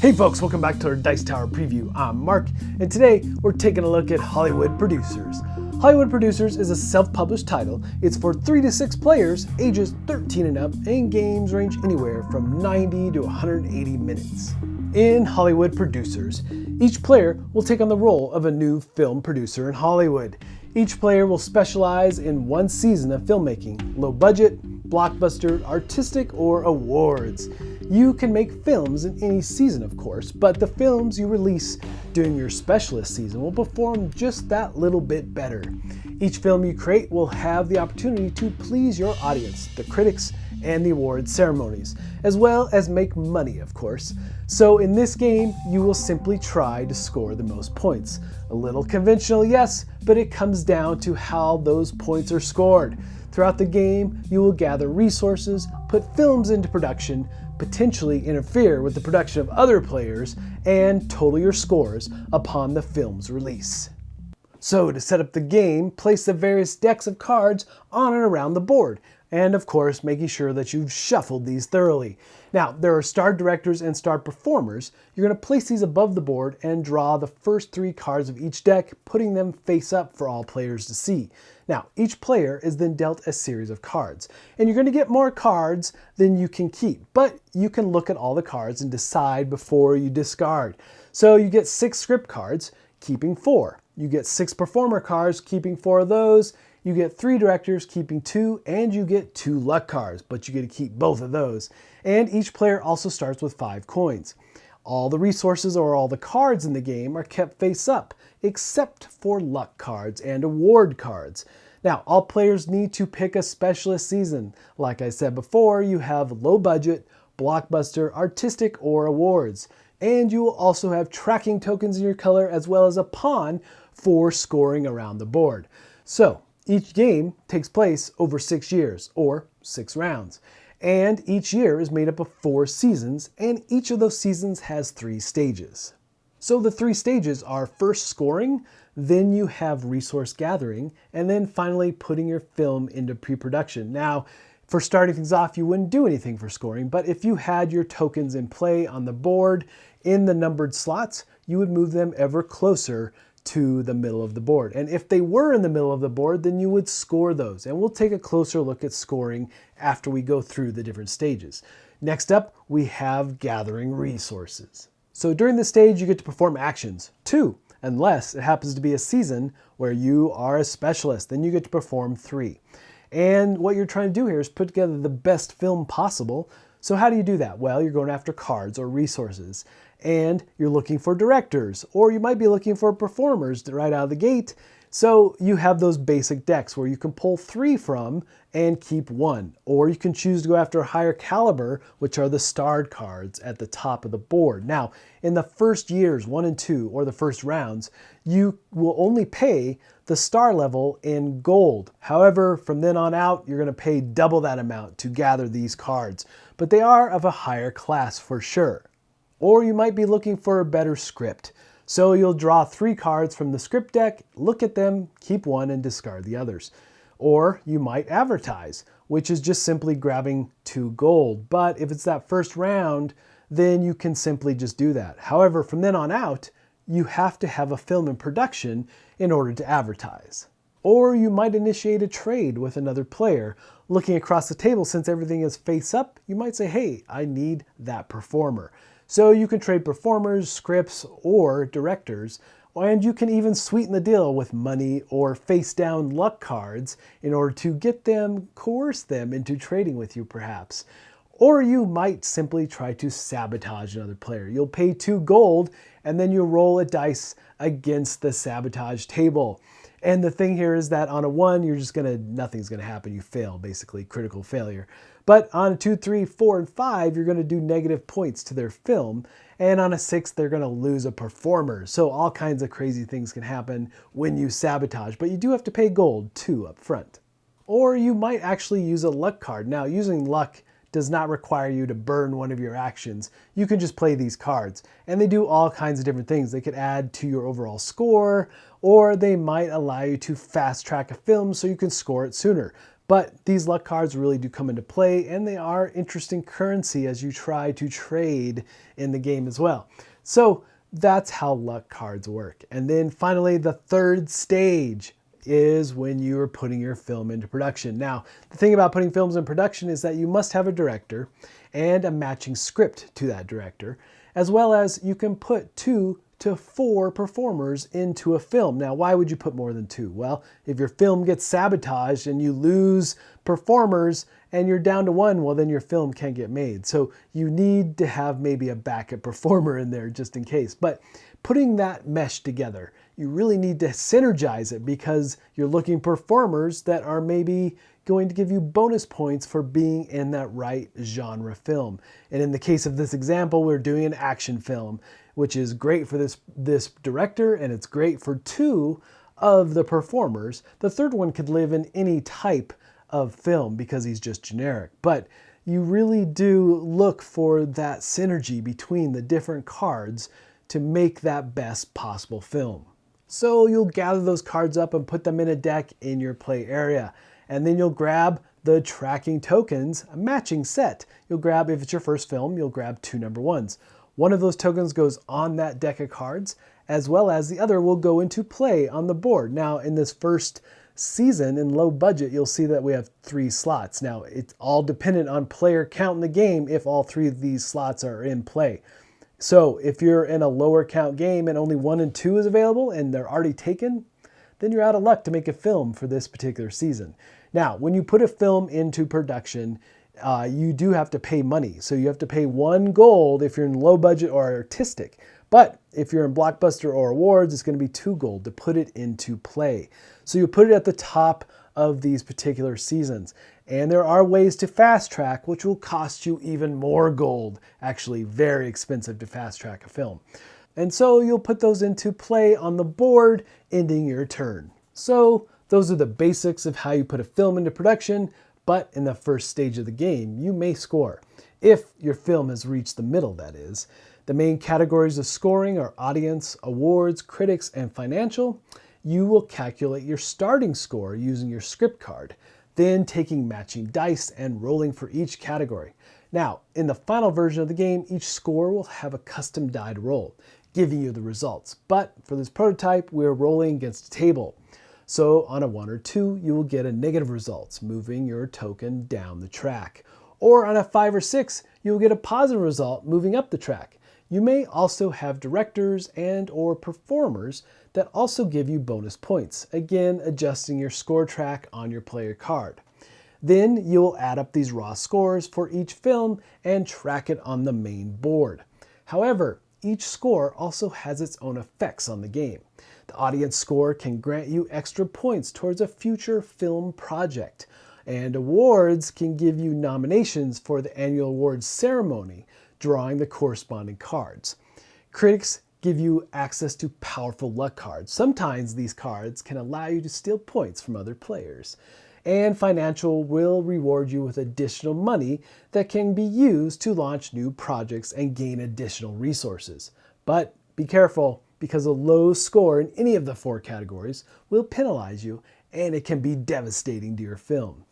Hey folks, welcome back to our Dice Tower preview. I'm Mark, and today we're taking a look at Hollywood Producers. Hollywood Producers is a self-published title. It's for 3 to 6 players, ages 13 and up, and games range anywhere from 90 to 180 minutes. In Hollywood Producers, each player will take on the role of a new film producer in Hollywood. Each player will specialize in one season of filmmaking, low budget, blockbuster, artistic, or awards. You can make films in any season, of course, but the films you release during your specialist season will perform just that little bit better. Each film you create will have the opportunity to please your audience, the critics, and the award ceremonies, as well as make money, of course. So in this game, you will simply try to score the most points. A little conventional, yes, but it comes down to how those points are scored. Throughout the game, you will gather resources, put films into production, potentially interfere with the production of other players, and total your scores upon the film's release. So to set up the game, place the various decks of cards on and around the board, and of course making sure that you've shuffled these thoroughly. Now, there are star directors and star performers. You're going to place these above the board and draw the first 3 cards of each deck, putting them face up for all players to see. Now, each player is then dealt a series of cards, and you're going to get more cards than you can keep, but you can look at all the cards and decide before you discard. So you get 6 script cards, keeping 4. You get 6 performer cards, keeping 4 of those. You get 3 directors, keeping 2, and you get 2 luck cards, but you get to keep both of those. And each player also starts with 5 coins. All the resources or all the cards in the game are kept face up, except for luck cards and award cards. Now, all players need to pick a specialist season. Like I said before, you have low budget, blockbuster, artistic, or awards. And you will also have tracking tokens in your color as well as a pawn for scoring around the board. So, each game takes place over 6 years, or 6 rounds. And each year is made up of 4 seasons, and each of those seasons has 3 stages. So the 3 stages are first scoring, then you have resource gathering, and then finally putting your film into pre-production. Now, for starting things off, you wouldn't do anything for scoring, but if you had your tokens in play on the board in the numbered slots, you would move them ever closer to the middle of the board. And if they were in the middle of the board, then you would score those. And we'll take a closer look at scoring after we go through the different stages. Next up, we have gathering resources. So during this stage, you get to perform actions, 2, unless it happens to be a season where you are a specialist, then you get to perform 3. And what you're trying to do here is put together the best film possible. So how do you do that? Well, you're going after cards or resources, and you're looking for directors, or you might be looking for performers right out of the gate. So you have those basic decks where you can pull 3 from and keep 1, or you can choose to go after a higher caliber, which are the starred cards at the top of the board. Now, in the first years, 1 and 2, or the first rounds, you will only pay the star level in gold. However, from then on out, you're going to pay double that amount to gather these cards, but they are of a higher class for sure. Or you might be looking for a better script. So you'll draw 3 cards from the script deck, look at them, keep 1, and discard the others. Or you might advertise, which is just simply grabbing 2 gold. But if it's that first round, then you can simply just do that. However, from then on out, you have to have a film in production in order to advertise. Or you might initiate a trade with another player. Looking across the table, since everything is face up, you might say, hey, I need that performer. So you can trade performers, scripts, or directors, and you can even sweeten the deal with money or face down luck cards in order to get them, coerce them into trading with you perhaps. Or you might simply try to sabotage another player. You'll pay 2 gold and then you'll roll a dice against the sabotage table. And the thing here is that on a 1, nothing's gonna happen. You fail, basically, critical failure. But on a 2, 3, 4, and 5, you're gonna do negative points to their film. And on a 6, they're gonna lose a performer. So all kinds of crazy things can happen when you sabotage, but you do have to pay gold too up front. Or you might actually use a luck card. Now, using luck does not require you to burn one of your actions. You can just play these cards, and they do all kinds of different things. They could add to your overall score, or they might allow you to fast track a film so you can score it sooner. But these luck cards really do come into play, and they are interesting currency as you try to trade in the game as well. So that's how luck cards work. And then finally, the third stage is when you are putting your film into production. Now, the thing about putting films in production is that you must have a director and a matching script to that director, as well as you can put 2 to 4 performers into a film. Now, why would you put more than 2? Well, if your film gets sabotaged and you lose performers and you're down to 1, well, then your film can't get made. So you need to have maybe a backup performer in there just in case. But putting that mesh together, you really need to synergize it because you're looking for performers that are maybe going to give you bonus points for being in that right genre film. And in the case of this example, we're doing an action film, which is great for this director, and it's great for 2 of the performers. The third one could live in any type of film because he's just generic. But you really do look for that synergy between the different cards to make that best possible film. So you'll gather those cards up and put them in a deck in your play area. And then you'll grab the tracking tokens, a matching set. You'll grab, if it's your first film, you'll grab 2 number 1s. One of those tokens goes on that deck of cards, as well as the other will go into play on the board. Now, in this first season, in low budget, you'll see that we have 3 slots. Now, it's all dependent on player count in the game if all 3 of these slots are in play. So if you're in a lower count game and only 1 and 2 is available and they're already taken, then you're out of luck to make a film for this particular season. Now, when you put a film into production, you do have to pay money. So you have to pay 1 gold if you're in low budget or artistic. But if you're in blockbuster or awards, it's going to be 2 gold to put it into play. So you put it at the top of these particular seasons. And there are ways to fast track, which will cost you even more gold. Actually, very expensive to fast track a film. And so you'll put those into play on the board, ending your turn. So those are the basics of how you put a film into production, but in the first stage of the game, you may score. If your film has reached the middle, that is. The main categories of scoring are audience, awards, critics, and financial. You will calculate your starting score using your script card, then taking matching dice and rolling for each category. Now, in the final version of the game, each score will have a custom died roll, giving you the results. But for this prototype, we're rolling against a table. So on a 1 or 2, you will get a negative results, moving your token down the track. Or on a 5 or 6, you will get a positive result, moving up the track. You may also have directors and or performers that also give you bonus points, again adjusting your score track on your player card. Then you'll add up these raw scores for each film and track it on the main board. However, each score also has its own effects on the game. The audience score can grant you extra points towards a future film project, and awards can give you nominations for the annual awards ceremony, drawing the corresponding cards. Critics give you access to powerful luck cards. Sometimes these cards can allow you to steal points from other players. And financial will reward you with additional money that can be used to launch new projects and gain additional resources. But be careful, because a low score in any of the 4 categories will penalize you, and it can be devastating to your film.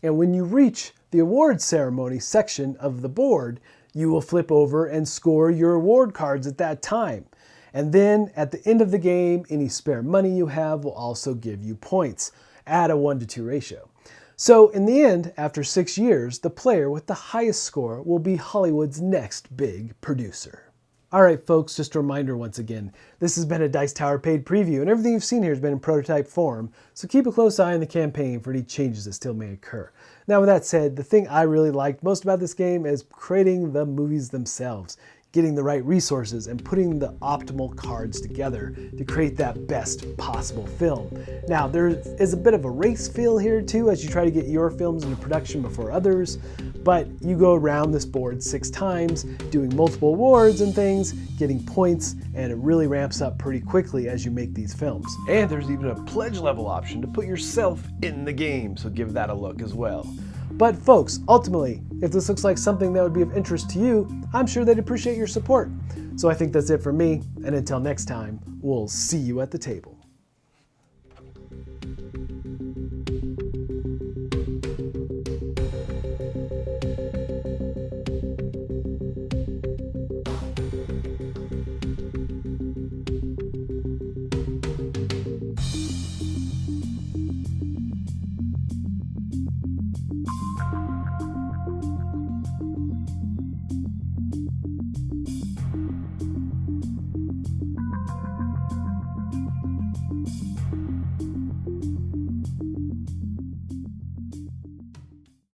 And when you reach the awards ceremony section of the board, you will flip over and score your award cards at that time. And then at the end of the game, any spare money you have will also give you points at a 1-to-2 ratio. So in the end, after 6 years, the player with the highest score will be Hollywood's next big producer. All right, folks, just a reminder once again, this has been a Dice Tower paid preview, and everything you've seen here has been in prototype form, so keep a close eye on the campaign for any changes that still may occur. Now, with that said, the thing I really liked most about this game is creating the movies themselves, getting the right resources, and putting the optimal cards together to create that best possible film. Now, there is a bit of a race feel here too as you try to get your films into production before others, but you go around this board 6 times, doing multiple awards and things, getting points, and it really ramps up pretty quickly as you make these films. And there's even a pledge level option to put yourself in the game, so give that a look as well. But folks, ultimately, if this looks like something that would be of interest to you, I'm sure they'd appreciate your support. So I think that's it for me, and until next time, we'll see you at the table.